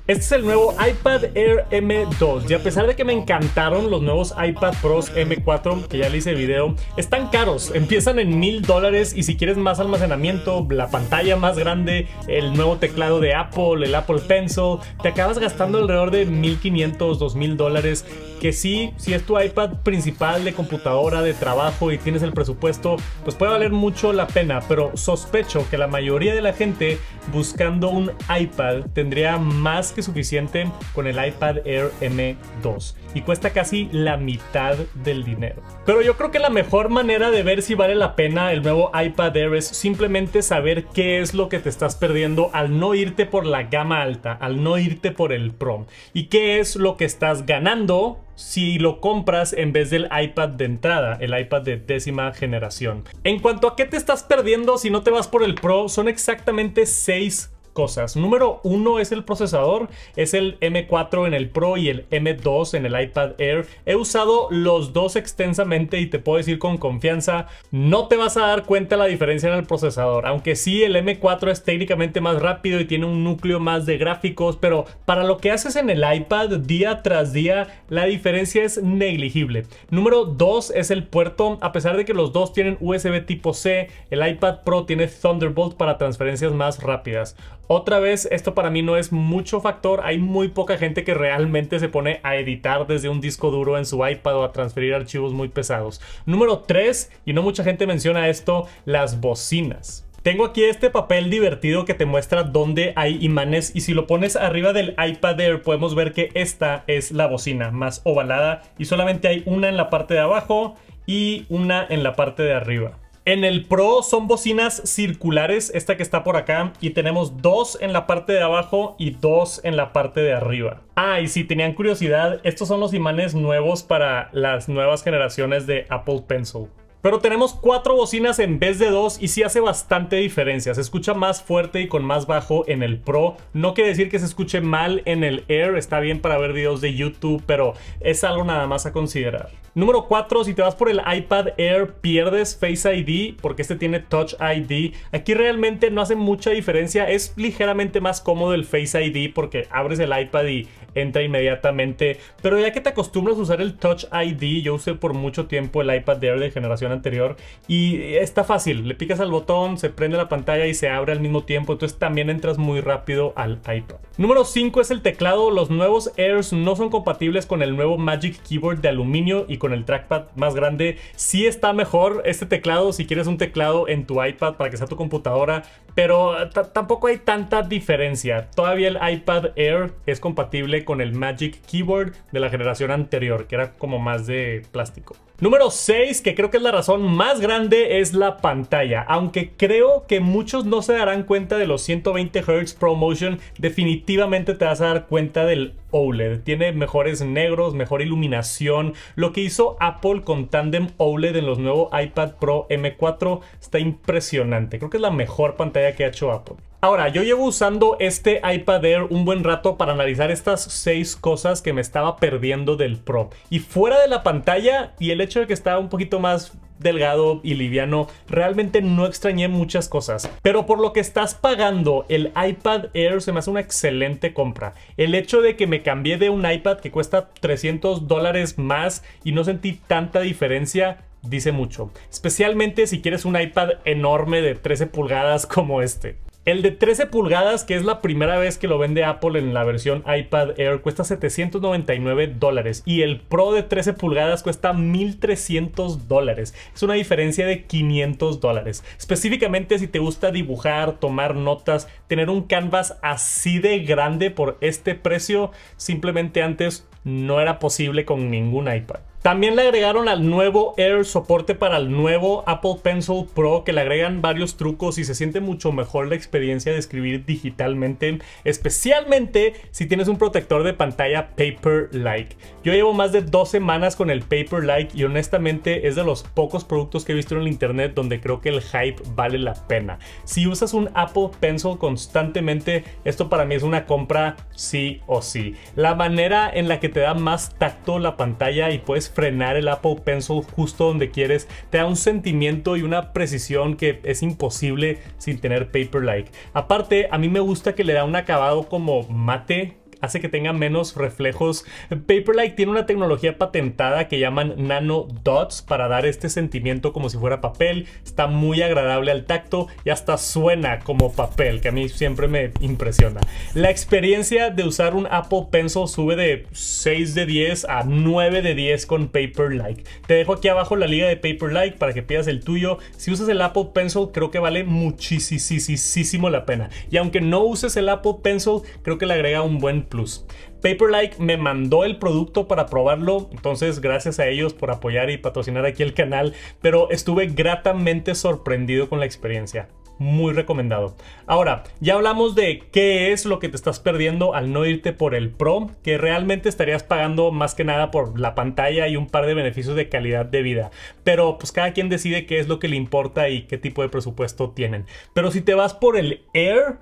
Este es el nuevo iPad Air M2 y a pesar de que me encantaron los nuevos iPad Pros M4, que ya le hice video, están caros, empiezan en $1000 y si quieres más almacenamiento, la pantalla más grande, el nuevo teclado de Apple, el Apple Pencil, te acabas gastando alrededor de $1500, $2000, que si es tu iPad principal de computadora, de trabajo y tienes el presupuesto, pues puede valer mucho la pena, pero sospecho que la mayoría de la gente buscando un iPad tendría más que suficiente con el iPad Air M2 y cuesta casi la mitad del dinero. Pero yo creo que la mejor manera de ver si vale la pena el nuevo iPad Air es simplemente saber qué es lo que te estás perdiendo al no irte por la gama alta, al no irte por el Pro, y qué es lo que estás ganando si lo compras en vez del iPad de entrada, el iPad de 10ª generación. En cuanto a qué te estás perdiendo si no te vas por el Pro, son exactamente 6 cosas. Número 1 es el procesador, es el M4 en el Pro y el M2 en el iPad Air. He usado los dos extensamente y te puedo decir con confianza, no te vas a dar cuenta la diferencia en el procesador, aunque sí el M4 es técnicamente más rápido y tiene un núcleo más de gráficos, pero para lo que haces en el iPad día tras día, la diferencia es negligible. Número 2 es el puerto, a pesar de que los dos tienen USB tipo C, el iPad Pro tiene Thunderbolt para transferencias más rápidas. Otra vez, esto para mí no es mucho factor, hay muy poca gente que realmente se pone a editar desde un disco duro en su iPad o a transferir archivos muy pesados. Número 3, y no mucha gente menciona esto, las bocinas. Tengo aquí este papel divertido que te muestra dónde hay imanes y si lo pones arriba del iPad Air podemos ver que esta es la bocina más ovalada y solamente hay una en la parte de abajo y una en la parte de arriba. En el Pro son bocinas circulares, esta que está por acá, y tenemos 2 en la parte de abajo y 2 en la parte de arriba. Ah, y si tenían curiosidad, estos son los imanes nuevos para las nuevas generaciones de Apple Pencil. Pero tenemos 4 bocinas en vez de 2 y sí hace bastante diferencia. Se escucha más fuerte y con más bajo en el Pro. No quiere decir que se escuche mal en el Air. Está bien para ver videos de YouTube, pero es algo nada más a considerar. Número 4, si te vas por el iPad Air pierdes Face ID porque este tiene Touch ID. Aquí realmente no hace mucha diferencia. Es ligeramente más cómodo el Face ID porque abres el iPad y entra inmediatamente. Pero ya que te acostumbras a usar el Touch ID, yo usé por mucho tiempo el iPad Air de generación anterior y está fácil. Le picas al botón, se prende la pantalla y se abre al mismo tiempo. Entonces también entras muy rápido al iPad. Número 5 es el teclado. Los nuevos Airs no son compatibles con el nuevo Magic Keyboard de aluminio y con el trackpad más grande. Sí está mejor este teclado si quieres un teclado en tu iPad para que sea tu computadora, pero tampoco hay tanta diferencia. Todavía el iPad Air es compatible con el Magic Keyboard de la generación anterior, que era como más de plástico. Número 6, que creo que es la razón más grande, es la pantalla. Aunque creo que muchos no se darán cuenta de los 120 Hz ProMotion, definitivamente te vas a dar cuenta del OLED. Tiene mejores negros, mejor iluminación. Lo que hizo Apple con Tandem OLED en los nuevos iPad Pro M4 está impresionante. Creo que es la mejor pantalla que ha hecho Apple. Ahora, yo llevo usando este iPad Air un buen rato para analizar estas 6 cosas que me estaba perdiendo del Pro. Y fuera de la pantalla y el hecho de que estaba un poquito más delgado y liviano, realmente no extrañé muchas cosas. Pero por lo que estás pagando el iPad Air se me hace una excelente compra. El hecho de que me cambié de un iPad que cuesta $300 más y no sentí tanta diferencia dice mucho. Especialmente si quieres un iPad enorme de 13 pulgadas como este. El de 13 pulgadas, que es la primera vez que lo vende Apple en la versión iPad Air, cuesta $799 y el Pro de 13 pulgadas cuesta $1300. Es una diferencia de $500. Específicamente si te gusta dibujar, tomar notas, tener un canvas así de grande por este precio, simplemente antes no era posible con ningún iPad. También le agregaron al nuevo Air soporte para el nuevo Apple Pencil Pro, que le agregan varios trucos y se siente mucho mejor la experiencia de escribir digitalmente, especialmente si tienes un protector de pantalla Paper-like. Yo llevo más de 2 semanas con el Paper-like y honestamente es de los pocos productos que he visto en el internet donde creo que el hype vale la pena. Si usas un Apple Pencil constantemente, esto para mí es una compra sí o sí. La manera en la que te da más tacto la pantalla y puedes frenar el Apple Pencil justo donde quieres, te da un sentimiento y una precisión que es imposible sin tener Paper-like. Aparte, a mí me gusta que le da un acabado como mate hace que tenga menos reflejos. Paperlike tiene una tecnología patentada que llaman Nano Dots para dar este sentimiento como si fuera papel. Está muy agradable al tacto y hasta suena como papel, que a mí siempre me impresiona. La experiencia de usar un Apple Pencil sube de 6 de 10 a 9 de 10 con Paperlike. Te dejo aquí abajo la liga de Paperlike para que pidas el tuyo. Si usas el Apple Pencil, creo que vale muchísimo la pena. Y aunque no uses el Apple Pencil, creo que le agrega un buen plus. Paperlike me mandó el producto para probarlo, entonces gracias a ellos por apoyar y patrocinar aquí el canal, pero estuve gratamente sorprendido con la experiencia. Muy recomendado. Ahora, ya hablamos de qué es lo que te estás perdiendo al no irte por el Pro, que realmente estarías pagando más que nada por la pantalla y un par de beneficios de calidad de vida. Pero pues cada quien decide qué es lo que le importa y qué tipo de presupuesto tienen. Pero si te vas por el Air,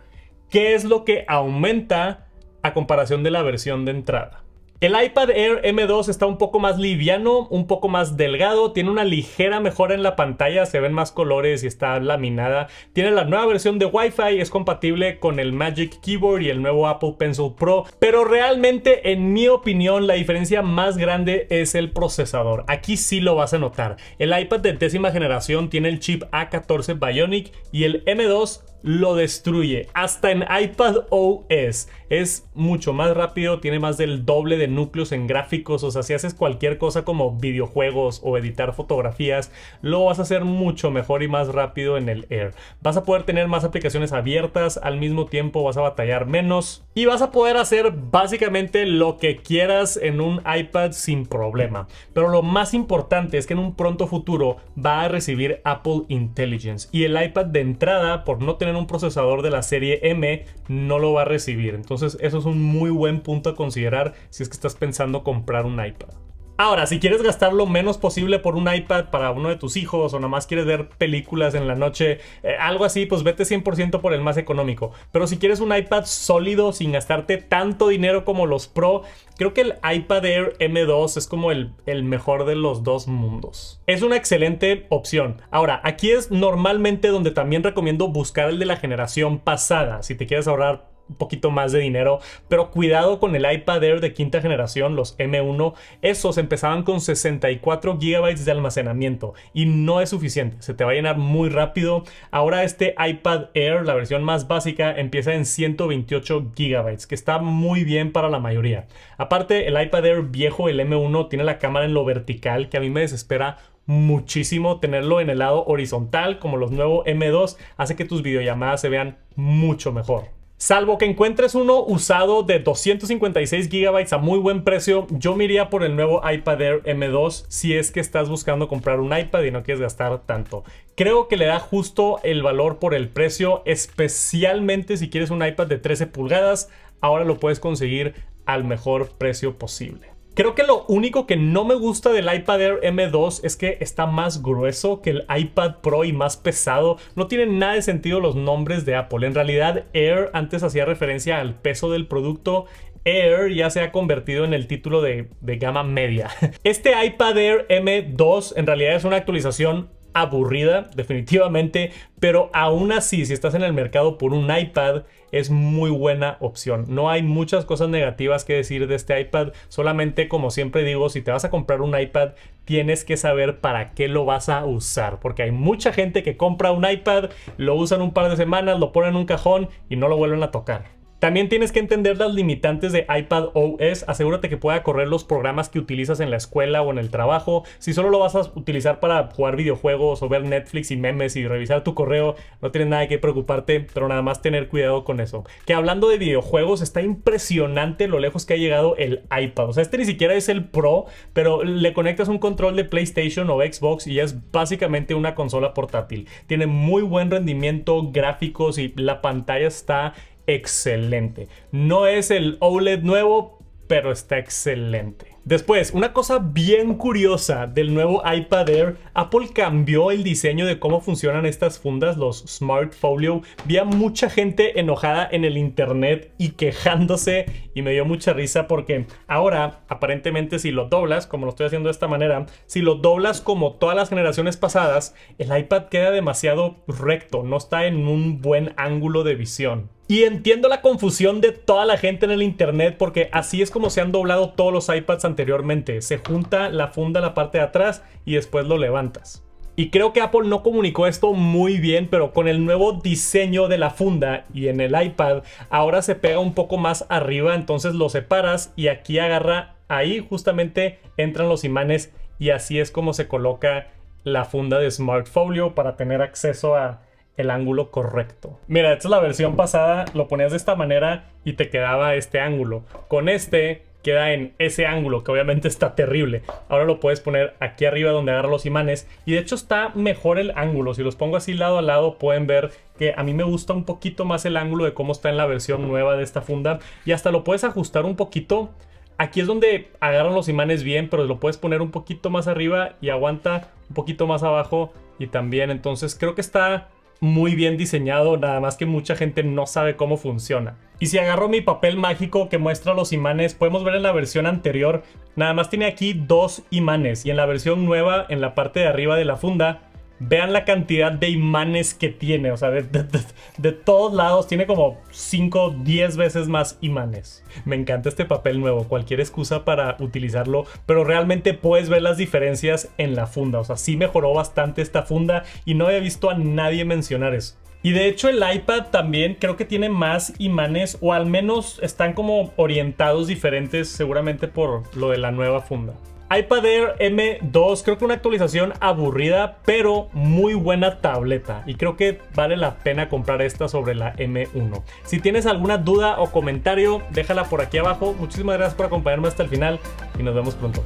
¿qué es lo que aumenta a comparación de la versión de entrada? El iPad Air M2 está un poco más liviano, un poco más delgado, tiene una ligera mejora en la pantalla, se ven más colores y está laminada. Tiene la nueva versión de Wi-Fi, es compatible con el Magic Keyboard y el nuevo Apple Pencil Pro, pero realmente, en mi opinión, la diferencia más grande es el procesador. Aquí sí lo vas a notar. El iPad de 10ª generación tiene el chip A14 Bionic y el M2 lo destruye, hasta en iPad OS. Es mucho más rápido, tiene más del doble de núcleos en gráficos, o sea, si haces cualquier cosa como videojuegos o editar fotografías, lo vas a hacer mucho mejor y más rápido en el Air. Vas a poder tener más aplicaciones abiertas al mismo tiempo, vas a batallar menos y vas a poder hacer básicamente lo que quieras en un iPad sin problema. Pero lo más importante es que en un pronto futuro va a recibir Apple Intelligence y el iPad de entrada, por no tener un procesador de la serie M, no lo va a recibir. Entonces eso es un muy buen punto a considerar si es que estás pensando comprar un iPad. Ahora, si quieres gastar lo menos posible por un iPad para uno de tus hijos o nada más quieres ver películas en la noche, algo así, pues vete 100% por el más económico. Pero si quieres un iPad sólido sin gastarte tanto dinero como los Pro, creo que el iPad Air M2 es como el mejor de los dos mundos. Es una excelente opción. Ahora, aquí es normalmente donde también recomiendo buscar el de la generación pasada, si te quieres ahorrar un poquito más de dinero, pero cuidado con el iPad Air de 5ª generación, los M1. Esos empezaban con 64 GB de almacenamiento y no es suficiente, se te va a llenar muy rápido. Ahora este iPad Air, la versión más básica, empieza en 128 GB, que está muy bien para la mayoría. Aparte, el iPad Air viejo, el M1, tiene la cámara en lo vertical, que a mí me desespera muchísimo. Tenerlo en el lado horizontal como los nuevos M2 hace que tus videollamadas se vean mucho mejor. Salvo que encuentres uno usado de 256 GB a muy buen precio, yo me iría por el nuevo iPad Air M2 si es que estás buscando comprar un iPad y no quieres gastar tanto. Creo que le da justo el valor por el precio, especialmente si quieres un iPad de 13 pulgadas. Ahora lo puedes conseguir al mejor precio posible. Creo que lo único que no me gusta del iPad Air M2 es que está más grueso que el iPad Pro y más pesado. No tienen nada de sentido los nombres de Apple. En realidad, Air antes hacía referencia al peso del producto. Air ya se ha convertido en el título de gama media. Este iPad Air M2 en realidad es una actualización aburrida, definitivamente, pero aún así, si estás en el mercado por un iPad, es muy buena opción. No hay muchas cosas negativas que decir de este iPad, solamente, como siempre digo, si te vas a comprar un iPad, tienes que saber para qué lo vas a usar, porque hay mucha gente que compra un iPad, lo usan un par de semanas, lo ponen en un cajón y no lo vuelven a tocar. También tienes que entender las limitantes de iPad OS. Asegúrate que pueda correr los programas que utilizas en la escuela o en el trabajo. Si solo lo vas a utilizar para jugar videojuegos o ver Netflix y memes y revisar tu correo, no tienes nada que preocuparte, pero nada más tener cuidado con eso. Que hablando de videojuegos, está impresionante lo lejos que ha llegado el iPad. O sea, este ni siquiera es el Pro, pero le conectas un control de PlayStation o Xbox y es básicamente una consola portátil. Tiene muy buen rendimiento, gráficos y la pantalla está excelente. No es el OLED nuevo, pero está excelente. Después, una cosa bien curiosa del nuevo iPad Air, Apple cambió el diseño de cómo funcionan estas fundas, los Smart Folio. Vi a mucha gente enojada en el internet y quejándose, y me dio mucha risa porque ahora, aparentemente, si lo doblas, como lo estoy haciendo de esta manera, si lo doblas como todas las generaciones pasadas, el iPad queda demasiado recto, no está en un buen ángulo de visión. Y entiendo la confusión de toda la gente en el internet porque así es como se han doblado todos los iPads anteriormente. Se junta la funda a la parte de atrás y después lo levantas. Y creo que Apple no comunicó esto muy bien, pero con el nuevo diseño de la funda y en el iPad, ahora se pega un poco más arriba, entonces lo separas y aquí agarra, ahí justamente entran los imanes y así es como se coloca la funda de Smart Folio para tener acceso a el ángulo correcto. Mira, esta es la versión pasada, lo ponías de esta manera y te quedaba este ángulo. Con este queda en ese ángulo, que obviamente está terrible. Ahora lo puedes poner aquí arriba donde agarra los imanes y de hecho está mejor el ángulo. Si los pongo así lado a lado pueden ver que a mí me gusta un poquito más el ángulo de cómo está en la versión nueva de esta funda y hasta lo puedes ajustar un poquito. Aquí es donde agarran los imanes bien, pero lo puedes poner un poquito más arriba y aguanta un poquito más abajo y también. Entonces creo que está muy bien diseñado, nada más que mucha gente no sabe cómo funciona. Y si agarro mi papel mágico que muestra los imanes, podemos ver en la versión anterior, nada más tiene aquí 2 imanes y en la versión nueva, en la parte de arriba de la funda, vean la cantidad de imanes que tiene, o sea, de todos lados tiene como 5, 10 veces más imanes. Me encanta este papel nuevo, cualquier excusa para utilizarlo, pero realmente puedes ver las diferencias en la funda, o sea, sí mejoró bastante esta funda y no había visto a nadie mencionar eso. Y de hecho el iPad también creo que tiene más imanes, o al menos están como orientados diferentes, seguramente por lo de la nueva funda. iPad Air M2, creo que una actualización aburrida, pero muy buena tableta. Y creo que vale la pena comprar esta sobre la M1. Si tienes alguna duda o comentario, déjala por aquí abajo. Muchísimas gracias por acompañarme hasta el final y nos vemos pronto.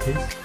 Peace.